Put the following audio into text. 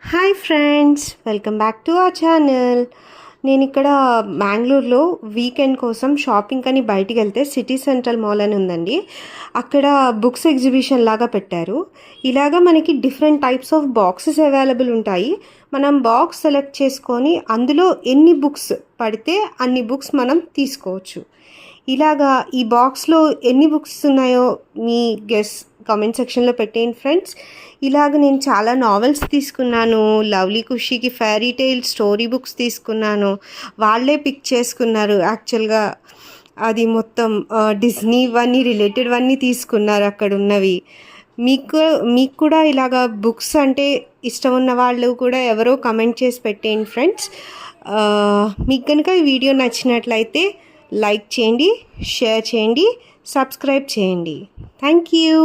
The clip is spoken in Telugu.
Hi friends, welcome back to our channel. నేను ఇక్కడ బెంగళూరులో వీకెండ్ కోసం షాపింగ్ అని బయటికి వెళ్తే సిటీ సెంట్రల్ మాల్ అని ఉందండి. అక్కడ బుక్స్ ఎగ్జిబిషన్ లాగా పెట్టారు. ఇలాగా మనకి different types of boxes available ఉంటాయి. మనం బాక్స్ సెలెక్ట్ చేసుకొని అందులో ఎన్ని బుక్స్ పడితే అన్ని బుక్స్ మనం తీసుకోవచ్చు. ఇలాగా ఈ బాక్స్లో ఎన్ని బుక్స్ ఉన్నాయో మీ గెస్ కామెంట్ సెక్షన్లో పెట్టేయండి ఫ్రెండ్స్. ఇలాగ నేను చాలా నావెల్స్ తీసుకున్నాను. లవ్లీ ఖుషీకి ఫెయిరీ టైల్ స్టోరీ బుక్స్ తీసుకున్నాను. వాళ్ళే పిక్ చేసుకున్నారు. యాక్చువల్గా అది మొత్తం డిజ్నీవన్నీ రిలేటెడ్వన్నీ తీసుకున్నారు అక్కడ ఉన్నవి. మీకు కూడా ఇలాగా బుక్స్ అంటే ఇష్టం ఉన్న వాళ్ళు కూడా ఎవరో కమెంట్ చేసి పెట్టేయండి ఫ్రెండ్స్. మీకు కనుక ఈ వీడియో నచ్చినట్లయితే లైక్ చేయండి, షేర్ చేయండి, సబ్స్క్రైబ్ చేయండి. Thank you.